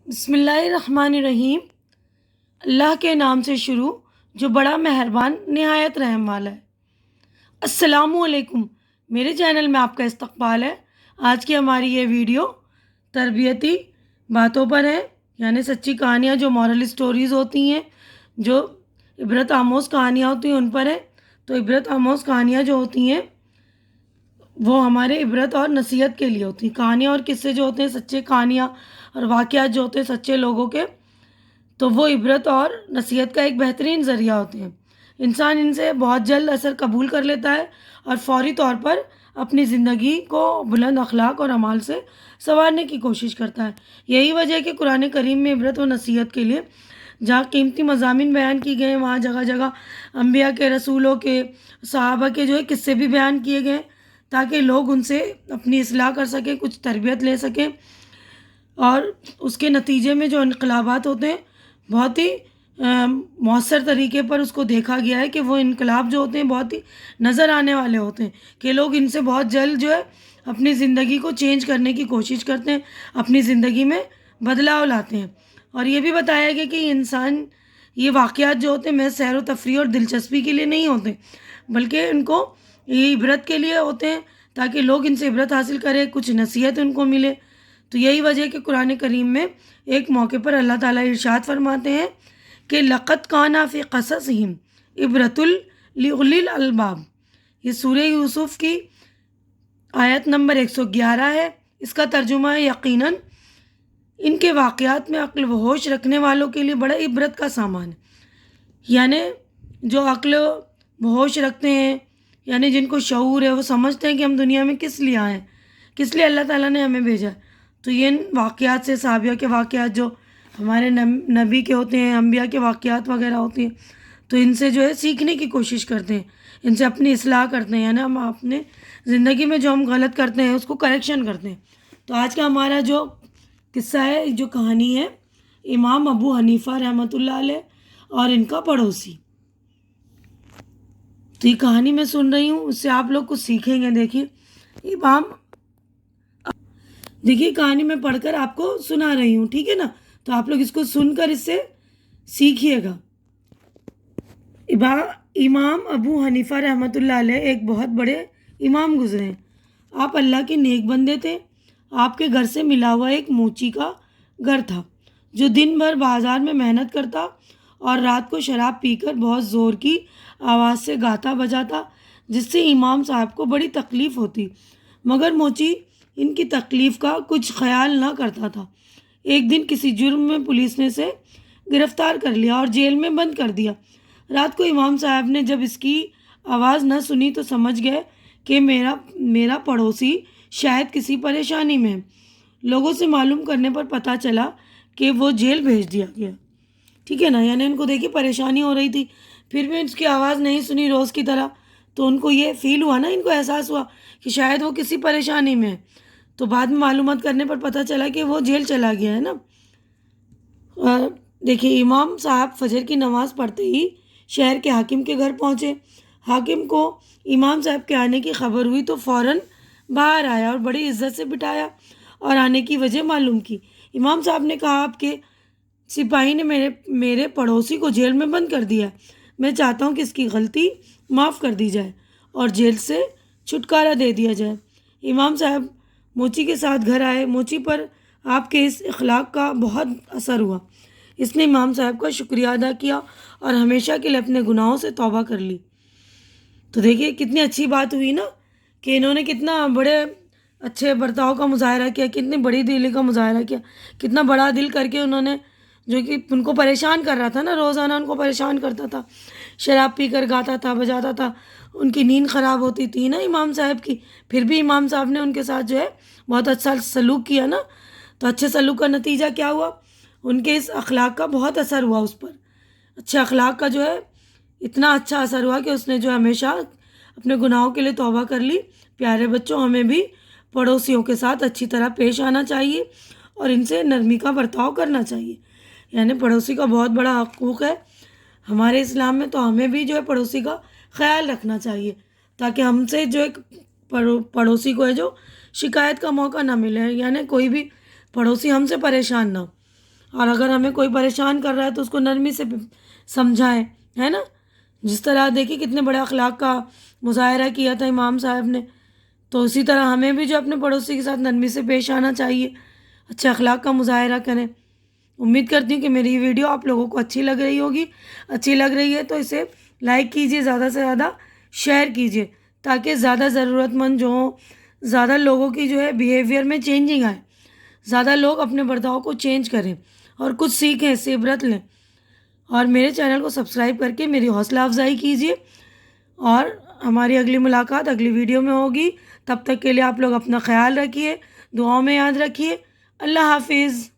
بسم اللہ الرحمن الرحیم۔ اللہ کے نام سے شروع جو بڑا مہربان نہایت رحم والا ہے۔ السلام علیکم، میرے چینل میں آپ کا استقبال ہے۔ آج کی ہماری یہ ویڈیو تربیتی باتوں پر ہے، یعنی سچی کہانیاں جو مورل سٹوریز ہوتی ہیں، جو عبرت آموز کہانیاں ہوتی ہیں ان پر ہے۔ تو عبرت آموز کہانیاں جو ہوتی ہیں وہ ہمارے عبرت اور نصیحت کے لیے ہوتی ہیں۔ کہانیاں اور قصے جو ہوتے ہیں، سچے کہانیاں اور واقعات جو ہوتے ہیں سچے لوگوں کے، تو وہ عبرت اور نصیحت کا ایک بہترین ذریعہ ہوتے ہیں۔ انسان ان سے بہت جلد اثر قبول کر لیتا ہے اور فوری طور پر اپنی زندگی کو بلند اخلاق اور اعمال سے سنوارنے کی کوشش کرتا ہے۔ یہی وجہ ہے کہ قرآن کریم میں عبرت و نصیحت کے لیے جہاں قیمتی مضامین بیان کی گئے ہیں، وہاں جگہ جگہ انبیاء کے، رسولوں کے، صحابہ کے جو ہے قصے بھی بیان کیے گئے ہیں، تاکہ لوگ ان سے اپنی اصلاح کر سکیں، کچھ تربیت لے سکیں، اور اس کے نتیجے میں جو انقلابات ہوتے ہیں بہت ہی مؤثر طریقے پر اس کو دیکھا گیا ہے کہ وہ انقلاب جو ہوتے ہیں بہت ہی نظر آنے والے ہوتے ہیں، کہ لوگ ان سے بہت جلد جو ہے اپنی زندگی کو چینج کرنے کی کوشش کرتے ہیں، اپنی زندگی میں بدلاؤ لاتے ہیں۔ اور یہ بھی بتایا گیا کہ انسان یہ واقعات جو ہوتے ہیں محض سیر و تفریح اور دلچسپی کے لیے نہیں ہوتے، بلکہ ان کو یہ عبرت کے لیے ہوتے ہیں، تاکہ لوگ ان سے عبرت حاصل کریں، کچھ نصیحت ان کو ملے۔ تو یہی وجہ ہے کہ قرآن کریم میں ایک موقع پر اللہ تعالیٰ ارشاد فرماتے ہیں کہ لَقَدْ كَانَ فِي قَصَصِهِمْ عِبْرَةٌ لِأُولِي الْأَلْبَابِ۔ یہ سورہ یوسف کی آیت نمبر 111 ہے۔ اس کا ترجمہ ہے یقیناً ان کے واقعات میں عقل و ہوش رکھنے والوں کے لیے بڑا عبرت کا سامان ہے۔ یعنی جو عقل و ہوش رکھتے ہیں، یعنی جن کو شعور ہے، وہ سمجھتے ہیں کہ ہم دنیا میں کس لیے آئے ہیں، کس لیے اللہ تعالیٰ نے ہمیں بھیجا ہے۔ تو یہ ان واقعات سے، صحابہ کے واقعات جو ہمارے نبی کے ہوتے ہیں، انبیاء کے واقعات وغیرہ ہوتے ہیں، تو ان سے جو ہے سیکھنے کی کوشش کرتے ہیں، ان سے اپنی اصلاح کرتے ہیں، یعنی ہم اپنے زندگی میں جو ہم غلط کرتے ہیں اس کو کریکشن کرتے ہیں۔ تو آج کا ہمارا جو قصہ ہے، جو کہانی ہے، امام ابو حنیفہ رحمۃ اللہ علیہ اور ان کا پڑوسی۔ تو یہ کہانی میں سن رہی ہوں، اس سے آپ لوگ کچھ سیکھیں گے۔ دیکھیے کہانی میں پڑھ کر آپ کو سنا رہی ہوں، ٹھیک ہے نا؟ تو آپ لوگ اس کو سن کر اس سے سیکھیے گا۔ امام ابو حنیفہ رحمۃ اللہ علیہ ایک بہت بڑے امام گزرے ہیں۔ آپ اللہ کے نیک بندے تھے۔ آپ کے گھر سے ملا ہوا ایک موچی کا گھر تھا، جو دن بھر بازار میں محنت کرتا اور رات کو شراب پی کر بہت زور کی آواز سے گاتا بجاتا، جس سے امام صاحب کو بڑی تکلیف ہوتی، مگر موچی ان کی تکلیف کا کچھ خیال نہ کرتا تھا۔ ایک دن کسی جرم میں پولیس نے اسے گرفتار کر لیا اور جیل میں بند کر دیا۔ رات کو امام صاحب نے جب اس کی آواز نہ سنی تو سمجھ گئے کہ میرا پڑوسی شاید کسی پریشانی میں ہے۔ لوگوں سے معلوم کرنے پر پتہ چلا کہ وہ جیل بھیج دیا گیا، ٹھیک ہے نا؟ یعنی ان کو دیکھیے پریشانی ہو رہی تھی، پھر بھی اس کی آواز نہیں سنی روز کی طرح، تو ان کو یہ فیل ہوا نا، ان کو احساس ہوا کہ شاید وہ کسی پریشانی میں ہے۔ تو بعد میں معلومات کرنے پر پتہ چلا کہ وہ جیل چلا گیا ہے نا۔ اور دیکھیے امام صاحب فجر کی نماز پڑھتے ہی شہر کے حاکم کے گھر پہنچے۔ حاکم کو امام صاحب کے آنے کی خبر ہوئی تو فوراً باہر آیا اور بڑی عزت سے بٹھایا اور آنے کی وجہ معلوم کی۔ امام صاحب نے کہا آپ کے سپاہی نے میرے پڑوسی کو جیل میں بند کر دیا، میں چاہتا ہوں کہ اس کی غلطی معاف کر دی جائے اور جیل سے چھٹکارا دے دیا جائے۔ امام صاحب موچی کے ساتھ گھر آئے۔ موچی پر آپ کے اس اخلاق کا بہت اثر ہوا۔ اس نے امام صاحب کا شکریہ ادا کیا اور ہمیشہ کے لیے اپنے گناہوں سے توبہ کر لی۔ تو دیکھیے کتنی اچھی بات ہوئی نا، کہ انہوں نے کتنا بڑے اچھے برتاؤ کا مظاہرہ کیا، کتنی بڑی دلی کا مظاہرہ کیا، کتنا بڑا دل کر کے انہوں نے، جو کہ ان کو پریشان کر رہا تھا نا، روزانہ ان کو پریشان کرتا تھا، شراب پی کر گاتا تھا بجاتا تھا، ان کی نیند خراب ہوتی تھی نا امام صاحب کی، پھر بھی امام صاحب نے ان کے ساتھ جو ہے بہت اچھا سلوک کیا نا۔ تو اچھے سلوک کا نتیجہ کیا ہوا؟ ان کے اس اخلاق کا بہت اثر ہوا اس پر، اچھے اخلاق کا جو ہے اتنا اچھا اثر ہوا کہ اس نے جو ہمیشہ اپنے گناہوں کے لیے توبہ کر لی۔ پیارے بچوں، ہمیں بھی پڑوسیوں کے ساتھ اچھی طرح پیش آنا چاہیے اور ان سے نرمی کا برتاؤ کرنا چاہیے۔ یعنی پڑوسی کا بہت بڑا حقوق ہے ہمارے اسلام میں، تو ہمیں بھی جو ہے پڑوسی کا خیال رکھنا چاہیے، تاکہ ہم سے جو ایک پڑوسی کو ہے جو شکایت کا موقع نہ ملے، یعنی کوئی بھی پڑوسی ہم سے پریشان نہ ہو۔ اور اگر ہمیں کوئی پریشان کر رہا ہے تو اس کو نرمی سے سمجھائیں، ہے نا. جس طرح دیکھیے کتنے بڑے اخلاق کا مظاہرہ کیا تھا امام صاحب نے، تو اسی طرح ہمیں بھی جو اپنے پڑوسی کے ساتھ نرمی سے پیش آنا چاہیے، اچھے اخلاق کا مظاہرہ کریں. امید کرتی ہوں کہ میری یہ ویڈیو آپ لوگوں کو اچھی لگ رہی ہوگی. اچھی لگ رہی ہے تو اسے لائک کیجیے، زیادہ سے زیادہ شیئر کیجیے، تاکہ زیادہ ضرورت مند جو ہوں، زیادہ لوگوں کی جو ہے بیہیویئر میں چینجنگ آئے، زیادہ لوگ اپنے برتاؤ کو چینج کریں اور کچھ سیکھیں، سے عبرت لیں. اور میرے چینل کو سبسکرائب کر کے میری حوصلہ افزائی کیجیے. اور ہماری اگلی ملاقات اگلی ویڈیو میں ہوگی. تب تک کے لیے آپ لوگ اپنا خیال رکھیے، دعاؤں میں یاد رکھیے. اللہ حافظ.